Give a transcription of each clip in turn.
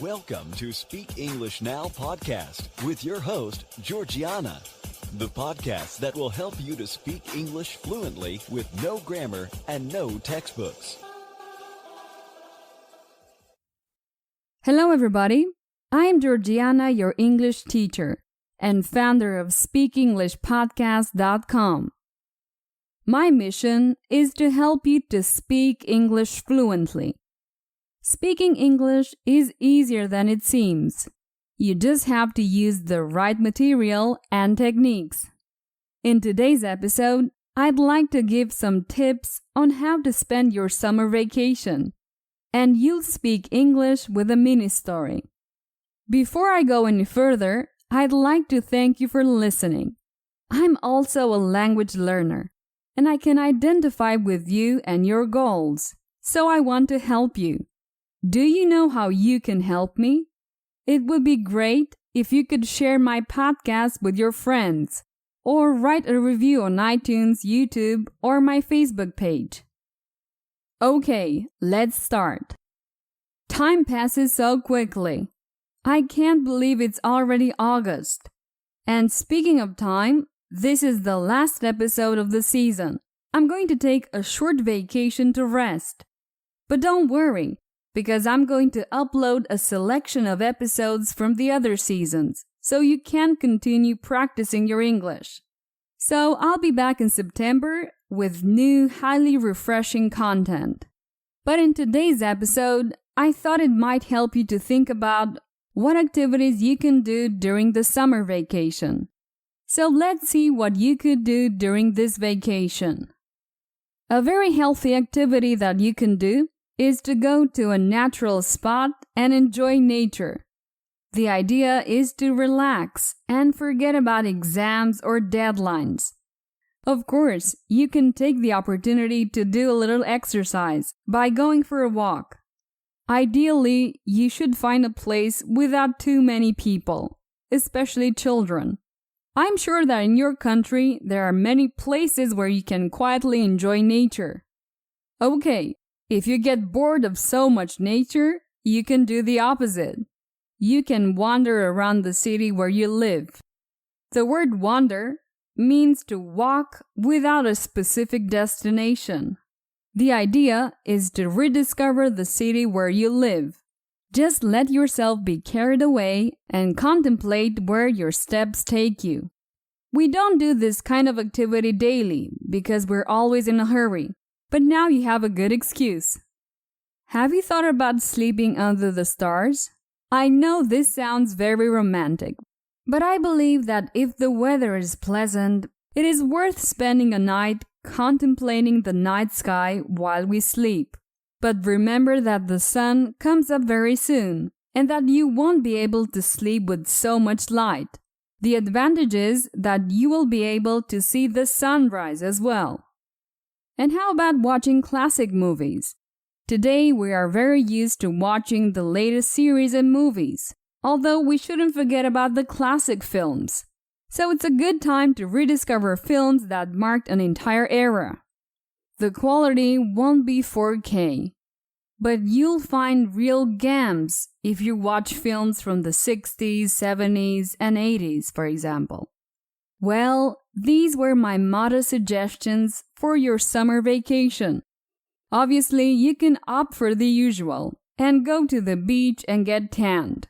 Welcome to Speak English Now podcast with your host, Georgiana, the podcast that will help you to speak English fluently with no grammar and no textbooks. Hello, everybody. I am Georgiana, your English teacher and founder of SpeakEnglishPodcast.com. My mission is to help you to speak English fluently. Speaking English is easier than it seems. You just have to use the right material and techniques. In today's episode, I'd like to give some tips on how to spend your summer vacation, and you'll speak English with a mini story. Before I go any further, I'd like to thank you for listening. I'm also a language learner, and I can identify with you and your goals, so I want to help you. Do you know how you can help me? It would be great if you could share my podcast with your friends or write a review on iTunes, YouTube, or my Facebook page. Okay, let's start. Time passes so quickly. I can't believe it's already August. And speaking of time, this is the last episode of the season. I'm going to take a short vacation to rest. But don't worry, because I'm going to upload a selection of episodes from the other seasons, so you can continue practicing your English. So I'll be back in September with new, highly refreshing content. But in today's episode, I thought it might help you to think about what activities you can do during the summer vacation. So let's see what you could do during this vacation. A very healthy activity that you can do is to go to a natural spot and enjoy nature. The idea is to relax and forget about exams or deadlines. Of course, you can take the opportunity to do a little exercise by going for a walk. Ideally, you should find a place without too many people, especially children. I'm sure that in your country there are many places where you can quietly enjoy nature. Okay, if you get bored of so much nature, you can do the opposite. You can wander around the city where you live. The word wander means to walk without a specific destination. The idea is to rediscover the city where you live. Just let yourself be carried away and contemplate where your steps take you. We don't do this kind of activity daily because we're always in a hurry. But now you have a good excuse. Have you thought about sleeping under the stars? I know this sounds very romantic, but I believe that if the weather is pleasant, it is worth spending a night contemplating the night sky while we sleep. But remember that the sun comes up very soon, and that you won't be able to sleep with so much light. The advantage is that you will be able to see the sunrise as well. And how about watching classic movies? Today we are very used to watching the latest series and movies, although we shouldn't forget about the classic films. So it's a good time to rediscover films that marked an entire era. The quality won't be 4K, but you'll find real gems if you watch films from the 60s, 70s, and 80s, for example. Well, these were my modest suggestions for your summer vacation. Obviously, you can opt for the usual and go to the beach and get tanned.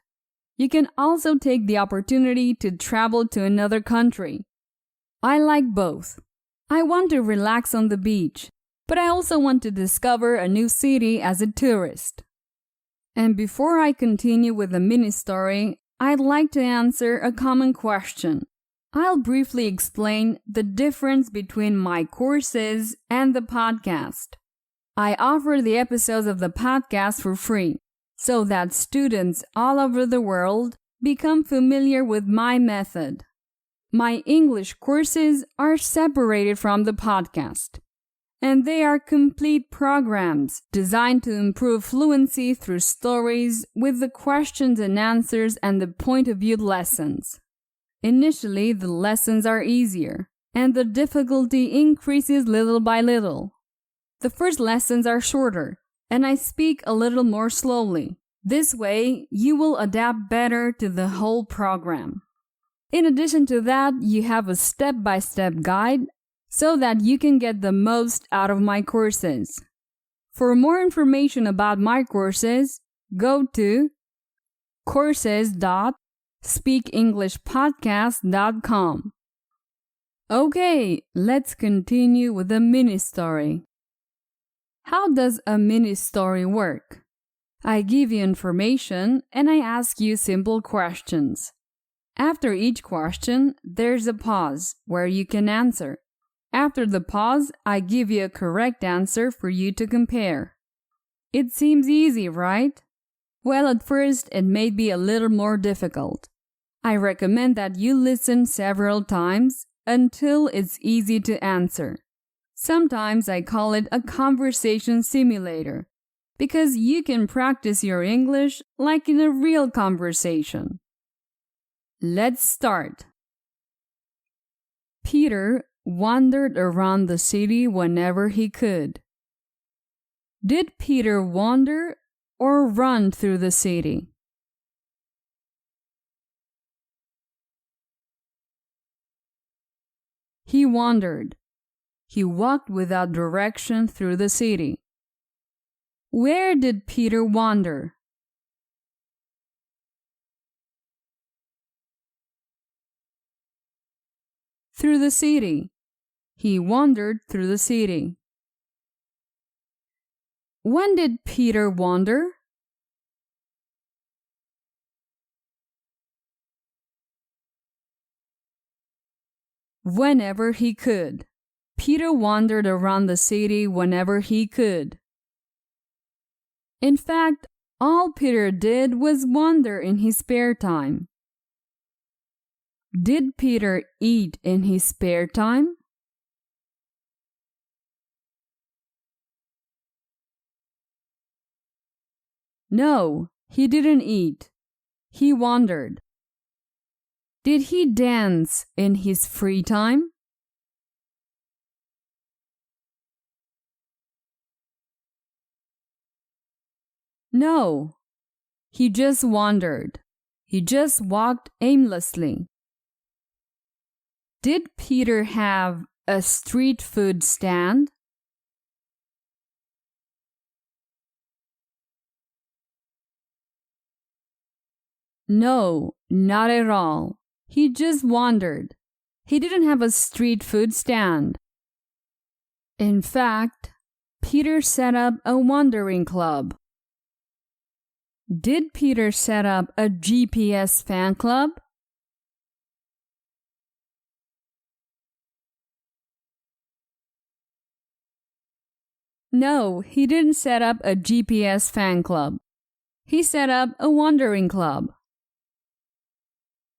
You can also take the opportunity to travel to another country. I like both. I want to relax on the beach, but I also want to discover a new city as a tourist. And before I continue with the mini story, I'd like to answer a common question. I'll briefly explain the difference between my courses and the podcast. I offer the episodes of the podcast for free, so that students all over the world become familiar with my method. My English courses are separated from the podcast, and they are complete programs designed to improve fluency through stories with the questions and answers and the point of view lessons. Initially, the lessons are easier, and the difficulty increases little by little. The first lessons are shorter, and I speak a little more slowly, This way, you will adapt better to the whole program. In addition to that, you have a step-by-step guide so that you can get the most out of my courses. For more information about my courses, go to courses.speakenglishpodcast.com. Okay, let's continue with the mini story. How does a mini story work? I give you information and I ask you simple questions. After each question, there's a pause where you can answer. After the pause, I give you a correct answer for you to compare. It seems easy, right? Well, at first, it may be a little more difficult. I recommend that you listen several times until it's easy to answer. Sometimes I call it a conversation simulator, because you can practice your English like in a real conversation. Let's start. Peter wandered around the city whenever he could. Did Peter wander or run through the city? He wandered. He walked without direction through the city. Where did Peter wander? Through the city. He wandered through the city. When did Peter wander? Whenever he could. Peter wandered around the city whenever he could. In fact, all Peter did was wander in his spare time. Did Peter eat in his spare time? No, he didn't eat. He wandered. Did he dance in his free time? No, he just wandered. He just walked aimlessly. Did Peter have a street food stand? No, not at all. He just wandered. He didn't have a street food stand. In fact, Peter set up a wandering club. Did Peter set up a GPS fan club? No, he didn't set up a GPS fan club. He set up a wandering club.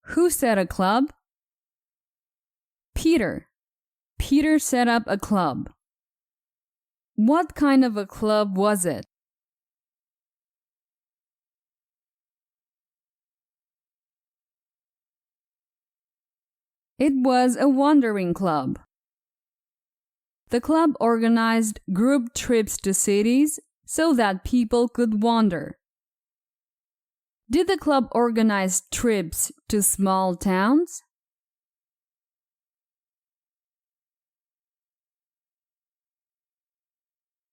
Who set a club? Peter. Peter set up a club. What kind of a club was it? It was a wandering club. The club organized group trips to cities so that people could wander. Did the club organize trips to small towns?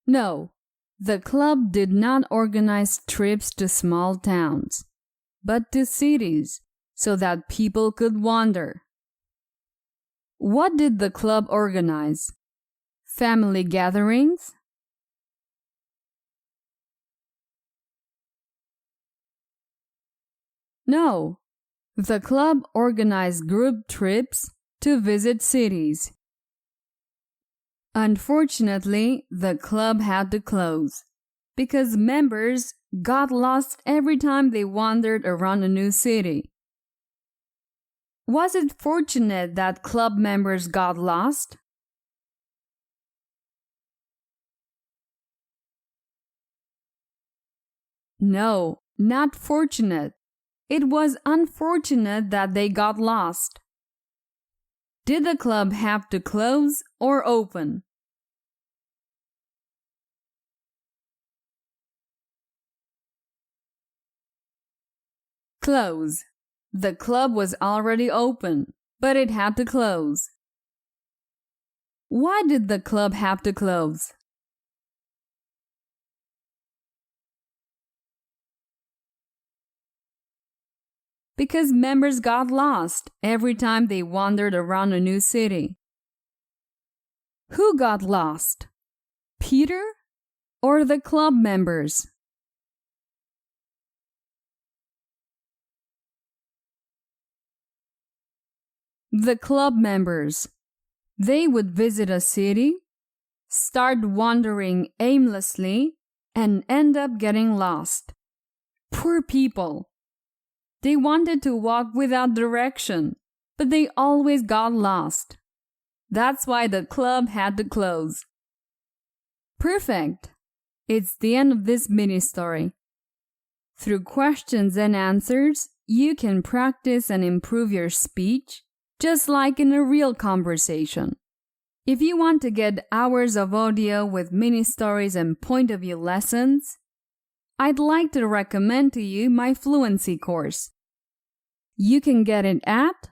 No, the club did not organize trips to small towns, but to cities so that people could wander. What did the club organize? Family gatherings? No, the club organized group trips to visit cities. Unfortunately, the club had to close because members got lost every time they wandered around a new city. Was it fortunate that club members got lost? No, not fortunate. It was unfortunate that they got lost. Did the club have to close or open? Close. The club was already open, but it had to close. Why did the club have to close? Because members got lost every time they wandered around a new city. Who got lost? Peter or the club members? The club members. They would visit a city, start wandering aimlessly, and end up getting lost. Poor people. They wanted to walk without direction, but they always got lost. That's why the club had to close. Perfect! It's the end of this mini story. Through questions and answers, you can practice and improve your speech, just like in a real conversation. If you want to get hours of audio with mini stories and point of view lessons, I'd like to recommend to you my fluency course. You can get it at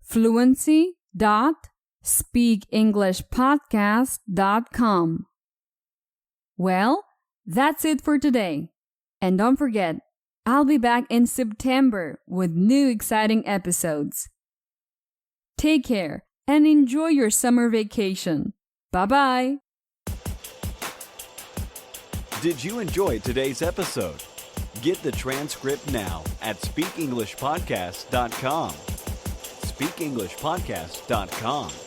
fluency.speakenglishpodcast.com. Well, that's it for today. And don't forget, I'll be back in September with new exciting episodes. Take care and enjoy your summer vacation. Bye-bye. Did you enjoy today's episode? Get the transcript now at speakenglishpodcast.com. speakenglishpodcast.com.